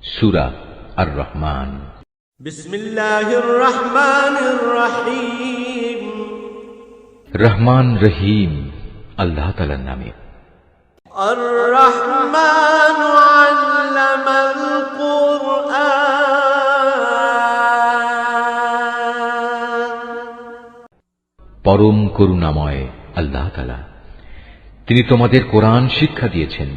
সূরা আর-রহমান। বিসমিল্লাহির রহমানির রহিম। রহমান রহিম আল্লাহ তাআলার নামে। আর-রহমান আল্লামাল কুরআন। পরম করুণাময় আল্লাহ তাআলা, তিনি তোমাদের কোরআন শিক্ষা দিয়েছেন।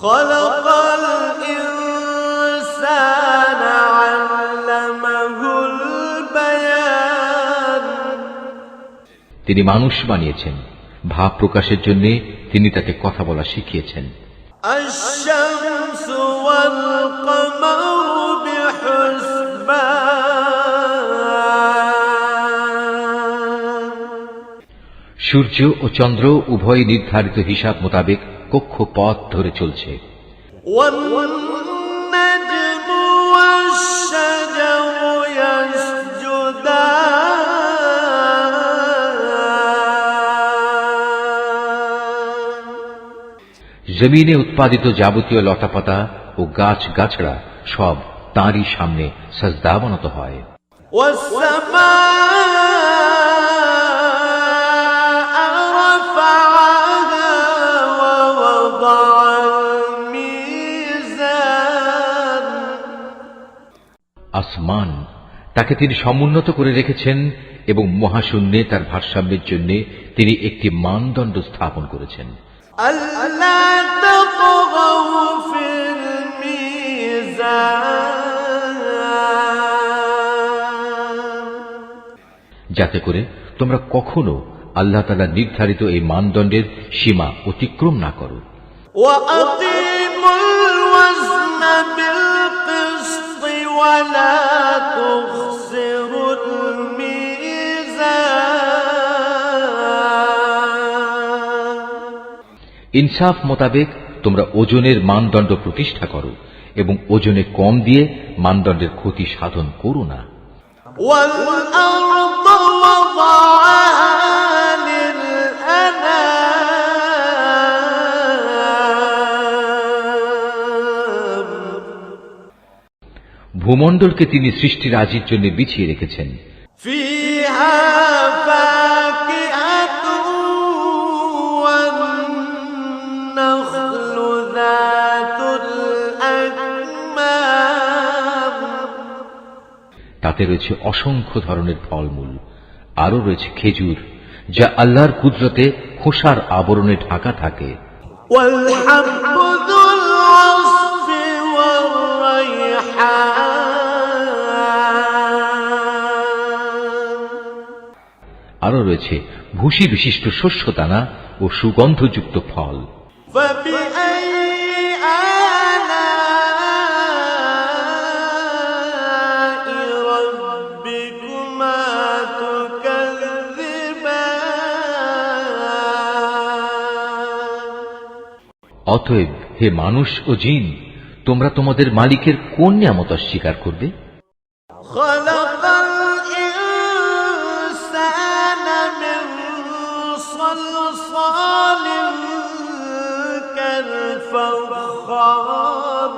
খালাকাল ইনসানা আল্লামাহুল বায়ান। তিনি মানুষ বানিয়েছেন, ভাব প্রকাশের জন্য তিনি তাকে কথা বলা শিখিয়েছেন। আশ-শামসু ওয়াল কমারু বিহুসবান। সূর্য ও চন্দ্র উভয় নির্ধারিত হিসাব মোতাবেক কক্ষপথ ধরে চলছে। ওয়ান-নাজমু ওয়াশ-শাজারু ইয়াসজুদান। জমিনে উৎপাদিত যাবতীয় লতাপাতা ও গাছ গাছড়া সব তাঁরই সামনে সাজদাবনত হয়। ওয়াস-সামাআ রাফা'আহা ওয়া ওয়াদা'আল মিজান। আসমান তাকে তিনি সমুন্নত করে রেখেছেন এবং মহাশূন্যে তার ভারসাম্যের জন্য তিনি একটি মানদণ্ড স্থাপন করেছেন। আল্লা তাতগাউ ফিল মিজান। যাতে করে তোমরা কখনো আল্লাহ তাআলার নির্ধারিত এই মানদণ্ডের সীমা অতিক্রম না করো। ওয়া আকিমুল ওয়াজনা বিল কিসতি ওয়া লা তুখসিরুল মিজান। ইনসাফ মোতাবেক তোমরা ওজনের মানদণ্ড প্রতিষ্ঠা করো এবং ওজনে কম দিয়ে মানদণ্ডের ক্ষতি সাধন করো না। ওয়াল আরদ ওয়াদা'আহা লিল আনাম। ভূমণ্ডলকে তিনি সৃষ্টিরাজির জন্য বিছিয়ে রেখেছেন। ফিহা ফাকিহাতু ওয়ান নাখলু যাতুল আকমাম। তাতে রয়েছে অসংখ্য ধরনের ফলমূল, আরও রয়েছে খেজুর যা আল্লাহর কুদরতে খোসার আবরণে ঢাকা থাকে। ওয়াল হাব্বু যুল আসফি ওয়ার রাইহান। আরও রয়েছে ভুসি বিশিষ্ট শস্যদানা ও সুগন্ধযুক্ত ফল। فبأي آلاء ربكما تكذبان। অতএব হে মানুষ ও জিন, তোমরা তোমাদের মালিকের কোন নিয়ামত অস্বীকার করবে? خلق الإنسان من صلصال كالفخار।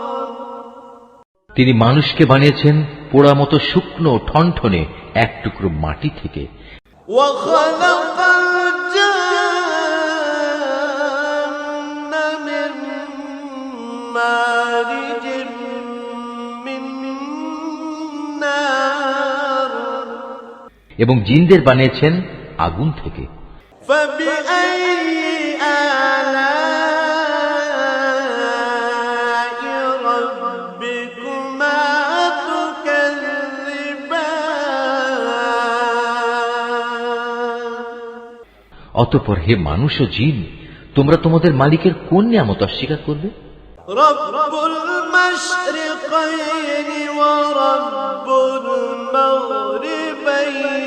তিনি মানুষকে বানিয়েছেন পোড়া মতো শুকনো ঠনঠনে এক টুকরো মাটি থেকে। وخلق الجن من مارج من نار। এবং জিনদের বানিয়েছেন আগুন থেকে। فبأي آلاء ربكما تكذبان। অতঃপর হে মানুষ ও জিন, তোমরা তোমাদের মালিকের কোন নিয়ামত অস্বীকার করবে? رب المشرقين ورب المغربين।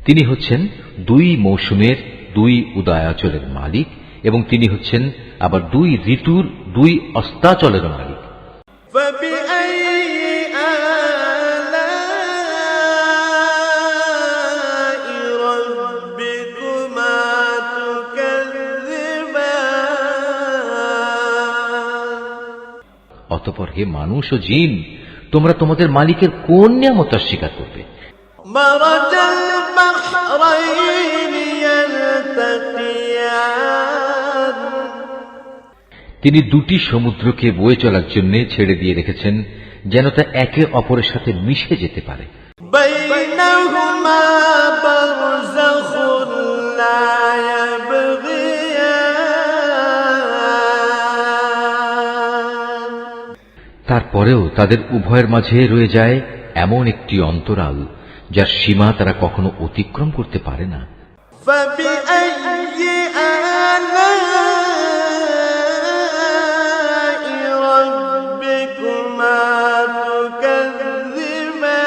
তিনি হচ্ছেন দুই মৌসুমের দুই উদয়াচলের মালিক এবং তিনি হচ্ছেন আবার দুই ঋতুর দুই অস্তাচলের মালিক। فبأي آلاء ربكما تكذبان। অতঃপর হে মানুষ ও জিন, তোমরা তোমাদের মালিকের কোন নিয়ামত অস্বীকার করবে? مرج البحرين يلتقيان তিনি দুটি সমুদ্রকে বয়ে চলার জন্য ছেড়ে দিয়ে রেখেছেন, যেন তা একে অপরের সাথে মিশে যেতে পারে। بينهما برزخ لا يبغيان তারপরেও তাদের উভয়ের মাঝে রয়ে যায় এমন একটি অন্তরাল, যার সীমা তারা কখনো অতিক্রম করতে পারে না। فبأي آلاء ربكما تكذبان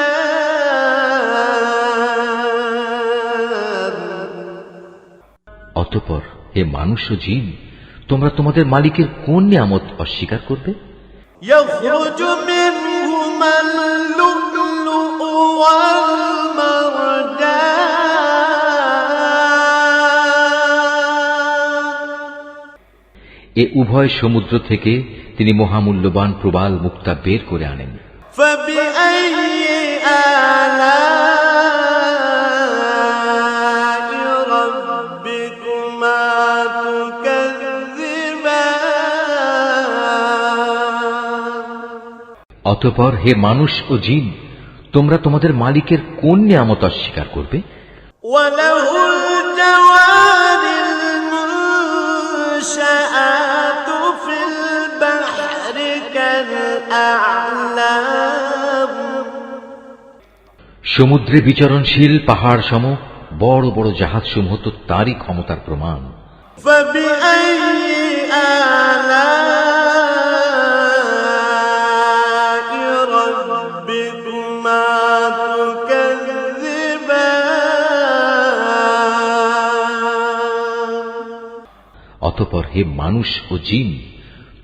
অতঃপর হে মানুষ ও জিন, তোমরা তোমাদের মালিকের কোন নিয়ামত অস্বীকার করবে? يخرج منهما اللؤلؤ والمرجان এ উভয় সমুদ্র থেকে তিনি মহামূল্যবান প্রবাল মুক্তা বের করে আনেন। فبأي آلاء ربكما تكذبان অতঃপর হে মানুষ ও জিন, তোমরা তোমাদের মালিকের কোন নিয়ামত অস্বীকার করবে? وله الجوار المنشآت في البحر كالأعلام সমুদ্রে বিচরণশীল পাহাড় সম বড় বড় জাহাজসমূহ তো তারই ক্ষমতার প্রমাণ। فبأي آلاء ربكما تكذبان অতঃপর হে মানুষ ও জিন,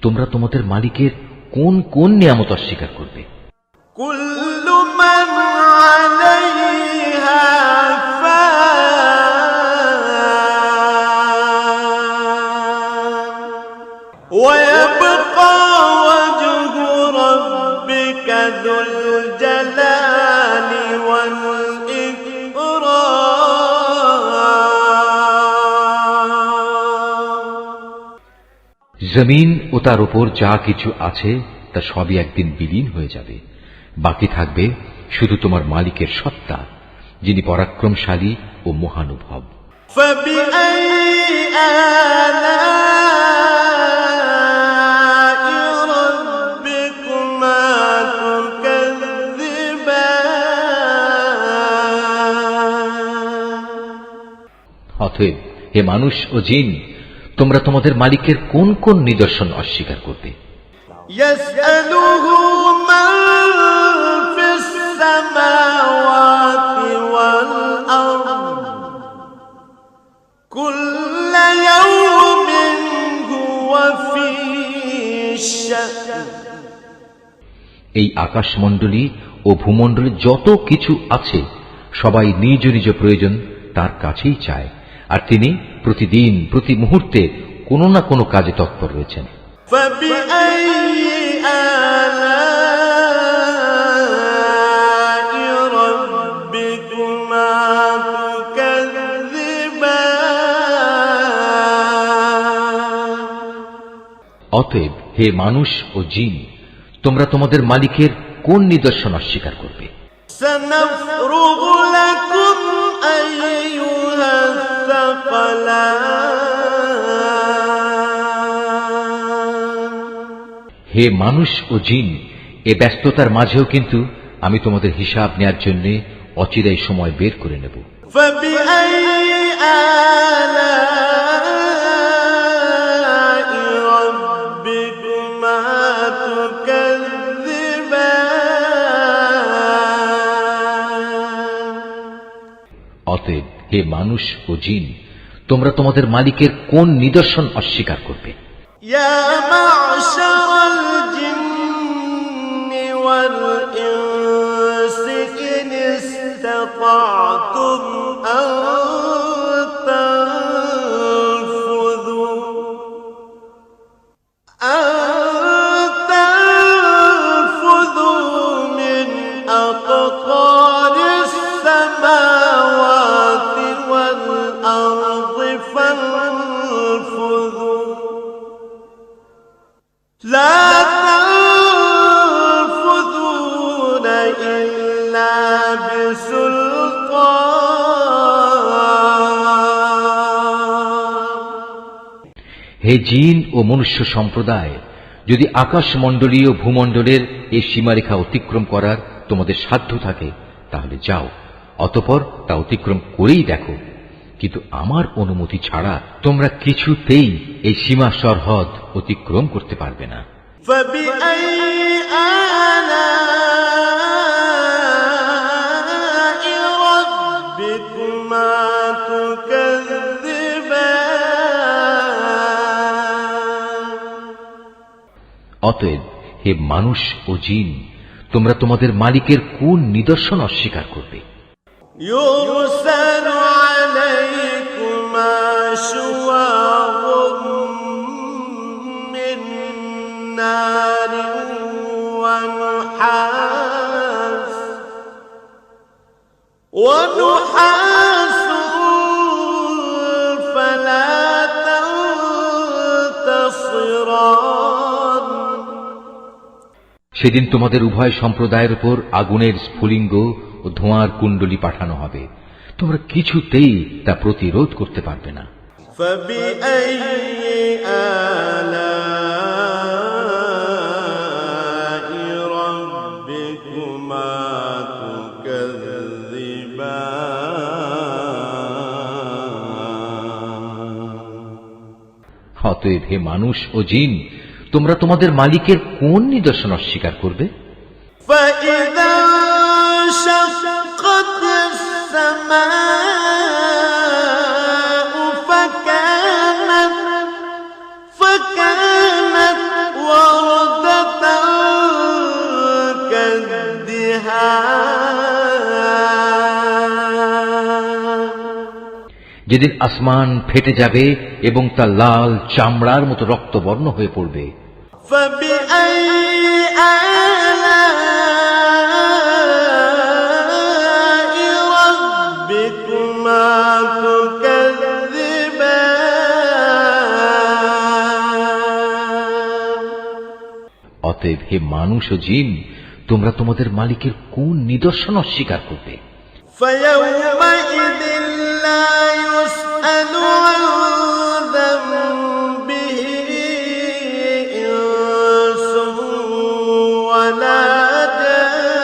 তোমরা তোমাদের মালিকের কোন কোন নিয়ামত অস্বীকার করবে? كل من عليها فان ويبقى وجه ربك ذو الجلال والإكرام জমিন ও তার উপর যা কিছু আছে তা সবই একদিন বিলীন হয়ে যাবে। বাকি থাকবে শুধু তোমার মালিকের সত্তা, যিনি পরাক্রমশালী ও মহানুভব। فبأي آلاء ربكما تكذبان অতএব হে মানুষ ও জিন, তোমরা তোমাদের মালিকের কোন কোন নিদর্শন অস্বীকার করবে? يسأله من في السماوات والأرض كل يوم هو في شأن এই আকাশমণ্ডলী ও ভূমণ্ডলে যত কিছু আছে সবাই নিজ নিজ প্রয়োজন তার কাছেই চায়, আর তিনি প্রতিদিন প্রতি মুহূর্তে কোনো না কোনো কাজে তৎপর রয়েছেন। فبأي آلاء ربكما تكذبان অতএব হে মানুষ ও জিন, তোমরা তোমাদের মালিকের কোন নিদর্শন অস্বীকার করবে? سنفرغ لكم أيها الثقلان হে মানুষ ও জিন, এ ব্যস্ততার মাঝেও কিন্তু আমি তোমাদের হিসাব নেয়ার জন্য অচিরাই সময় বের করে নেব। فبأي آلاء ربكما تكذبان অতএব হে মানুষ ও জিন, তোমরা তোমাদের মালিকের কোন নিদর্শন অস্বীকার করবে? يا معشر الجن والإنس إن استطعتم أن تنفذوا لا تنفذون إلا بسلطان হে জিন ও মনুষ্য সম্প্রদায়, যদি আকাশমণ্ডলী ও ভূমণ্ডলের এই সীমারেখা অতিক্রম করার তোমাদের সাধ্য থাকে তাহলে যাও, অতঃপর তা অতিক্রম করেই দেখো। কিন্তু আমার অনুমতি ছাড়া তোমরা কিছুতেই এই সীমা সরহদ অতিক্রম করতে পারবে না। فبأي آلاء ربكما تكذبان অতএব হে মানুষ ও জিন, তোমরা তোমাদের মালিকের কোন নিদর্শন অস্বীকার করবে? يرسل عليكما شواظ من نار ونحاس فلا تنتصران সেদিন তোমাদের উভয় সম্প্রদায়ের উপর আগুনের স্ফুলিঙ্গ ও ধোঁয়ার কুণ্ডলী পাঠানো হবে, তোমরা কিছুতেই তা প্রতিরোধ করতে পারবে না। فبأي آلاء ربكما تكذبان অতএব হে মানুষ ও জিন, তোমরা তোমাদের মালিকের কোন নিদর্শন অস্বীকার করবে? فإذا انشقت السماء فكانت وردة كالدهان যেদিন আসমান ফেটে যাবে এবং তা লাল চামড়ার মতো রক্তবর্ণ হয়ে পড়বে। فبأي آلاء ربكما تكذبان অতএব হে মানুষ ও জিন, তোমরা তোমাদের মালিকের কোন নিদর্শন অস্বীকার করবে? فيومئذ لا يسأل عن ذنبه إنس ولا جان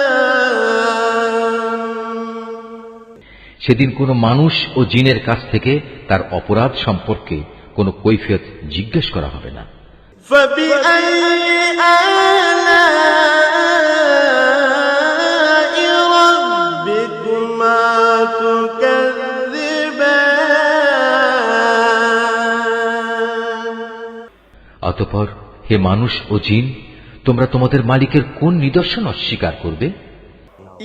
সেদিন কোনো মানুষ ও জিনের কাছ থেকে তার অপরাধ সম্পর্কে কোনো কৈফিয়ত জিজ্ঞেস করা হবে না। فبأي آلاء ربكما تكذبان অতঃপর হে মানুষ ও জিন, তোমরা তোমাদের মালিকের কোন নিদর্শন অস্বীকার করবে?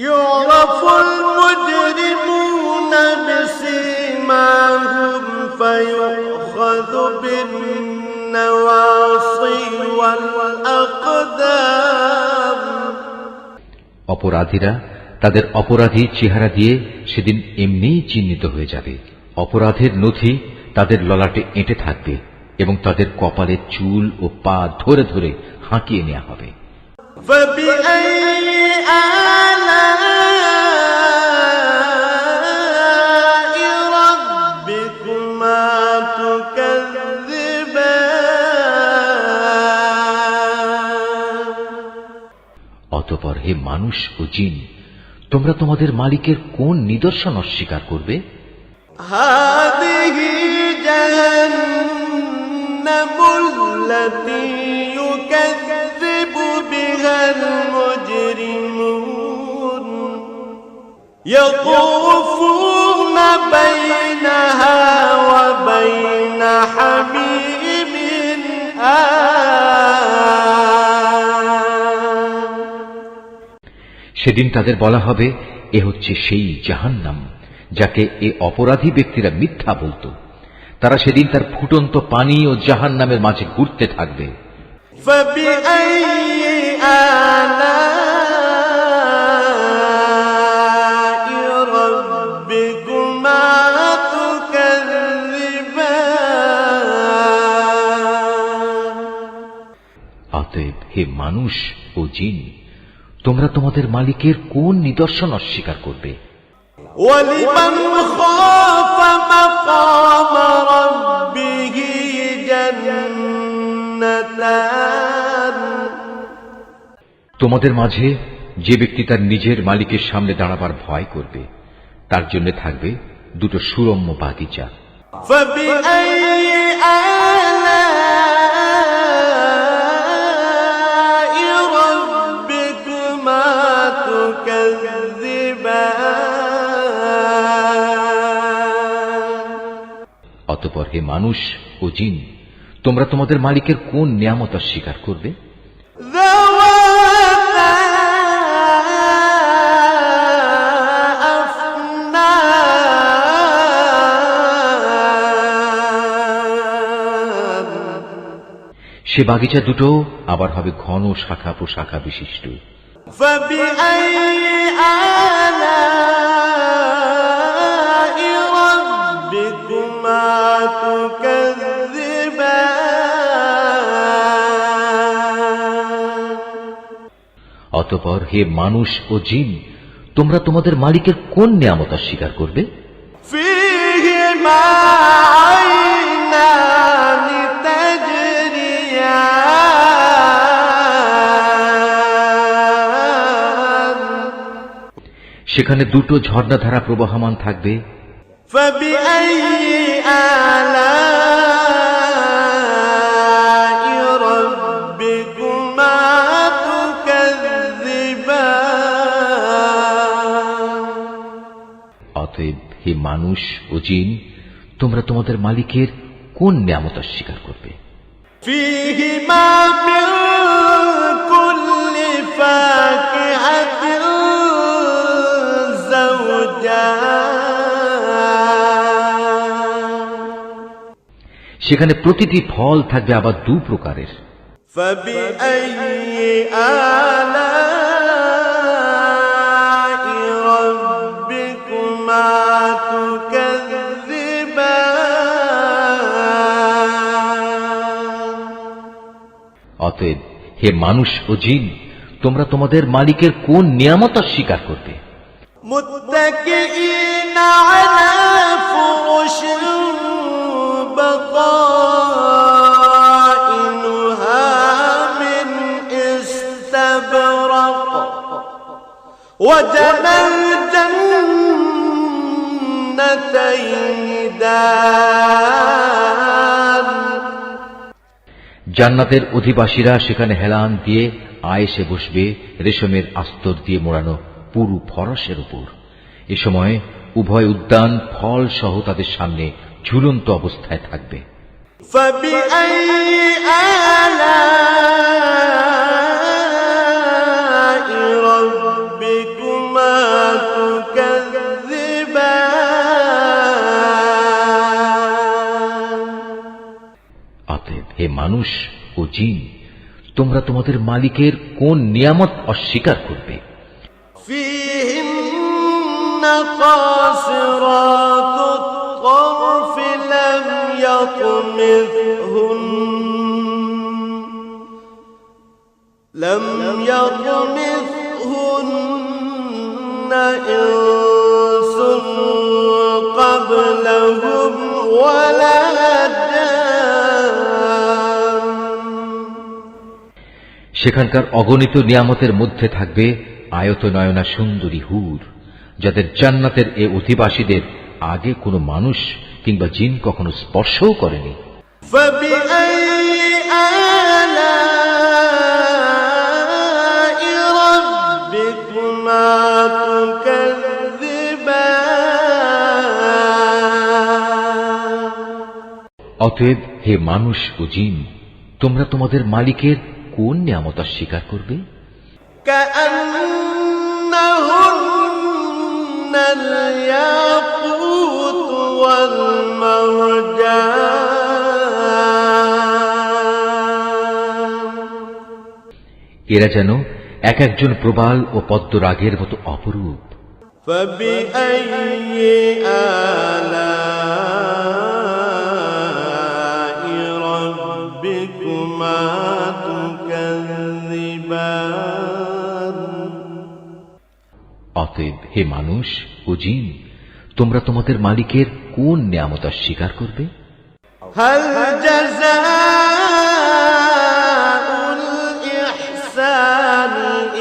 يعرف المجرمون بسيماهم فيؤخذ بالنواصي والأقدام অপরাধীরা তাদের অপরাধী চেহারা দিয়ে সেদিন এমনিই চিহ্নিত হয়ে যাবে। অপরাধের নথি তাদের ললাটে এঁটে থাকবে এবং তাদের কপালের চুল ও পা ধরে ধরে হাঁকিয়ে নেওয়া হবে। فبأي آلاء ربكما تكذبان অতঃপর হে মানুষ ও জিন, তোমরা তোমাদের মালিকের কোন নিদর্শন অস্বীকার করবে? هذه جهنم التي يكذب بها المجرمون يطوفون بينها وبين حميم آن সেদিন তাদের বলা হবে, এ হচ্ছে সেই জাহান্নাম যাকে এ অপরাধী ব্যক্তিরা মিথ্যা বলতো। তারা সেদিন তার ফুটন্ত পানি ও জাহান্নামের মাঝে ঘুরতে থাকবে। فبأي آلاء ربكما تكذبان অতএব হে মানুষ ও জিন, তোমরা তোমাদের মালিকের কোন নিদর্শন অস্বীকার করবে? ولمن خاف مقام ربه جنتان তোমাদের মাঝে যে ব্যক্তি তার নিজের মালিকের সামনে দাঁড়াবার ভয় করবে, তার জন্য থাকবে দুটো সুরম্য বাগিচা। فبأي آلاء ربكما تكذبان অতঃপর হে মানুষ ও জিন, তোমরা তোমাদের মালিকের কোন নিয়ামত অস্বীকার করবে? ذواتا أفنان সে বাগিচা দুটো আবার হবে ঘন শাখা প্রশাখা বিশিষ্ট। فبأي آلاء ربكما تكذبان অতঃপর হে মানুষ ও জিন, তোমরা তোমাদের মালিকের কোন নিয়ামত অস্বীকার করবে? فيهما عينان تجريان সেখানে দুটো ঝর্ণাধারা প্রবাহমান থাকবে। فبأي آلاء ربكما تكذبان অতএব হে মানুষ ও জিন, তোমরা তোমাদের মালিকের কোন নিয়ামত অস্বীকার করবে? فيهما من كل فاكهة زوجان সেখানে প্রতিটি ফল থাকবে আবার দু প্রকারের। فبأي آلاء ربكما تكذبان অতএব হে মানুষ ও জিন, তোমরা তোমাদের মালিকের কোন নিয়ামত অস্বীকার করবে? متكئين على فرش بطائنها من استبرق وجنى الجنتين دان জান্নাতের অধিবাসীরা সেখানে হেলান দিয়ে আয়েসে বসবে রেশমের আস্তর দিয়ে মোড়ানো পুরু ফরসের উপর। এ সময় উভয় উদ্যান ফল সহ তাদের সামনে ঝুলন্ত অবস্থায় থাকবে। فبأي آلاء ربكما تكذبان অতএব হে মানুষ ও জিন, তোমরা তোমাদের মালিকের কোন নিয়ামত অস্বীকার করবে? فيهن قاصرات الطرف لم يطمثهن إنس قبلهم ولا جان সেখানকার অগণিত নিয়ামতের মধ্যে থাকবে আয়তনয়না সুন্দরী হুর, যাদের জান্নাতের এ অধিবাসীদের আগে কোনো মানুষ কিংবা জিন কখনো স্পর্শও করেনি। فبأي آلاء ربكما تكذبان অতএব হে মানুষ ও জিন, তোমরা তোমাদের মালিকের কোন নিয়ামত অস্বীকার করবে? كأنهن الياقوت والمرجان এরা যেন এক একজন প্রবাল ও পদ্মরাগের মতো অপরূপ। فبأي آلاء ربكما تكذبان অতএব হে মানুষ ও জিন, তোমরা তোমাদের মালিকের কোন নিয়ামত অস্বীকার করবে? هل جزاء الإحسان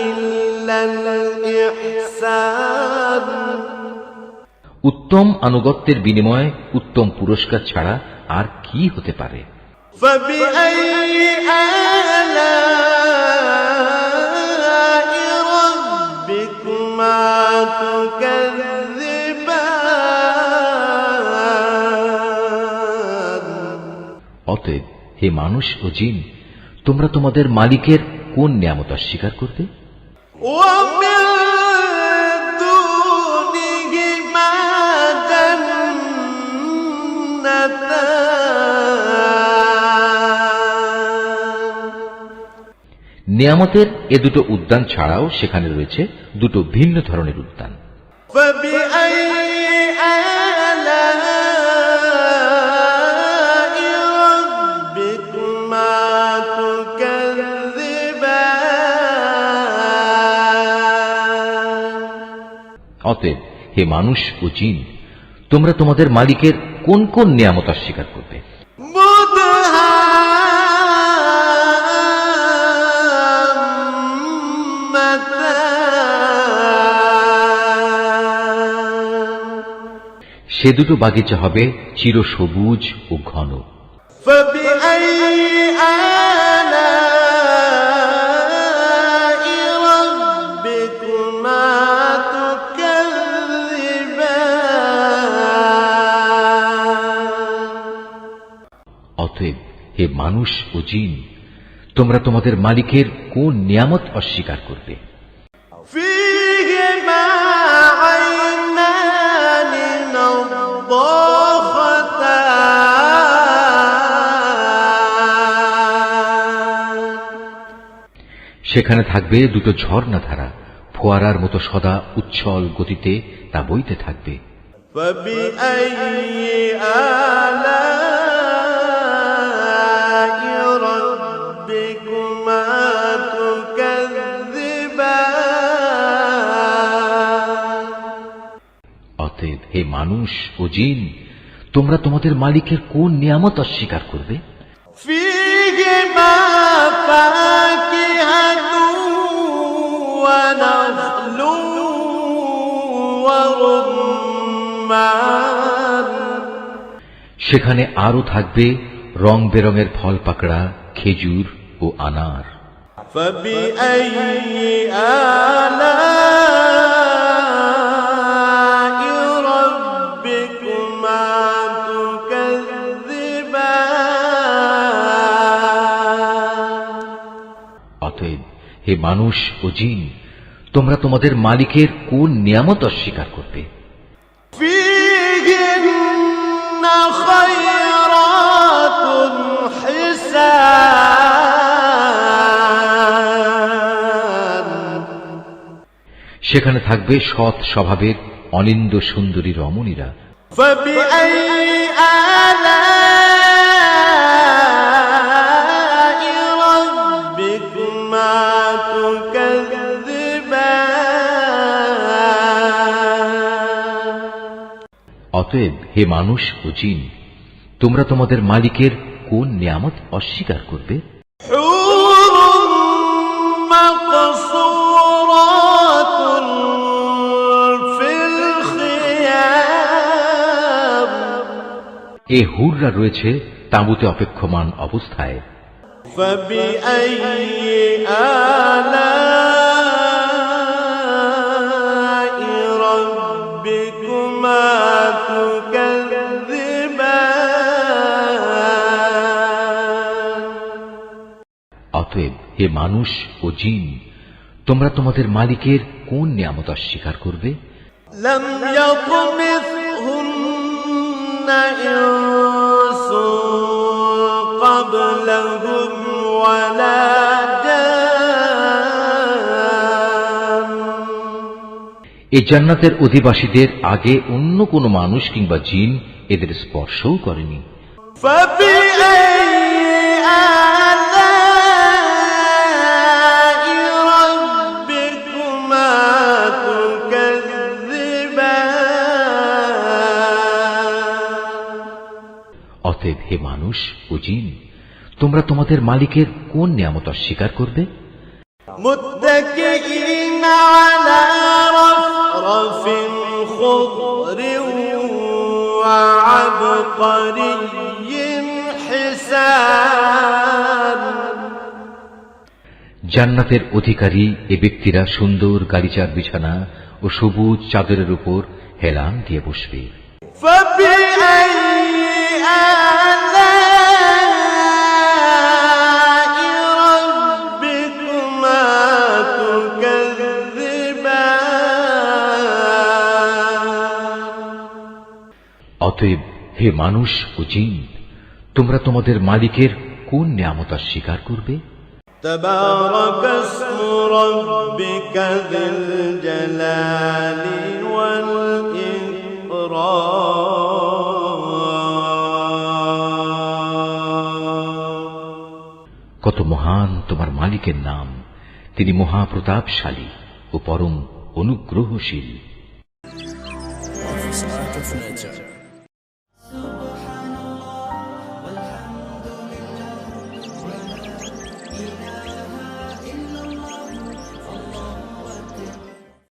إلا الإحسان। উত্তম আনুগত্যের বিনিময়ে উত্তম পুরস্কার ছাড়া আর কি হতে পারে? فبأي آلاء ربكما تكذبان؟ অতএব হে মানুষ ও জিন, তোমরা তোমাদের মালিকের কোন নিয়ামত অস্বীকার করবে? ومن دونهما جنتان। নিয়ামতের এ দুটো উদ্যান ছাড়াও সেখানে রয়েছে দুটো ভিন্ন ধরনের উদ্যান। فبأي آلاء ربكما تكذبان؟ অতএব হে মানুষ ও জিন, তোমরা তোমাদের মালিকের কোন কোন নিয়ামত অস্বীকার করবে? مدهامتان। সে দুটো বাগিচা হবে চিরসবুজ ও ঘন। فبأي آلاء ربكما تكذبان؟ অতএব হে মানুষ ও জিন, তোমরা তোমাদের মালিকের কোন নিয়ামত অস্বীকার করবে? فيهما عينان نضاختان। সেখানে থাকবে দুটো ঝর্ণাধারা, ফোয়ারার মতো সদা উচ্ছল গতিতে তা বইতে থাকবে। فبأي آلاء ربكما تكذبان؟ অতএব হে মানুষ ও জিন, তোমরা তোমাদের মালিকের কোন নিয়ামত অস্বীকার করবে? فيهما فاكهة ونخل ورمان। সেখানে আরো থাকবে রং বেরঙের ফল পাকড়া, খেজুর ও আনার। فبأي آلاء ربكما تكذبان؟ অতএব হে মানুষ ও জিন, তোমরা তোমাদের মালিকের কোন নিয়ামত অস্বীকার করবে? فيهن خيرات حسان। সেখানে থাকবে সৎ স্বভাবের অনিন্দ সুন্দরী রমণীরা। فبأي آلاء ربكما تكذبان؟ অতএব হে মানুষ ও জিন, তোমরা তোমাদের মালিকের কোন নিয়ামত অস্বীকার করবে? حور مقصورات في الخيام। এ হুররা রয়েছে তাঁবুতে অপেক্ষমান অবস্থায়। فبأي آلاء ربكما تكذبان؟ অতএব হে মানুষ ও জিন, তোমরা তোমাদের মালিকের কোন নিয়ামত অস্বীকার করবে? لم يطمثهن إنس قبلهم ولا جان। এই জান্নাতের অধিবাসীদের আগে অন্য কোনো মানুষ কিংবা জিন এদের স্পর্শও করেনি। فبأي آلاء ربكما تكذبان؟ হে মানুষ ও জিন, তোমরা তোমাদের মালিকের কোন নিয়ামত অস্বীকার করবে? متكئين على رفرف خضر وعبقري حسان। জান্নাতের অধিকারী এ ব্যক্তিরা সুন্দর গালিচার বিছানা ও সবুজ চাদরের উপর হেলান দিয়ে বসবে। فبأي آلاء ربكما تكذبان؟ অতএব হে মানুষ ও জিন, তোমরা তোমাদের মালিকের কোন নিয়ামত অস্বীকার করবে? تبارك اسم ربك ذي الجلال والإكرام। কত মহান তোমার মালিকের নাম, তিনি মহাপ্রতাপশালী ও পরম অনুগ্রহশীল। Office Art of Nature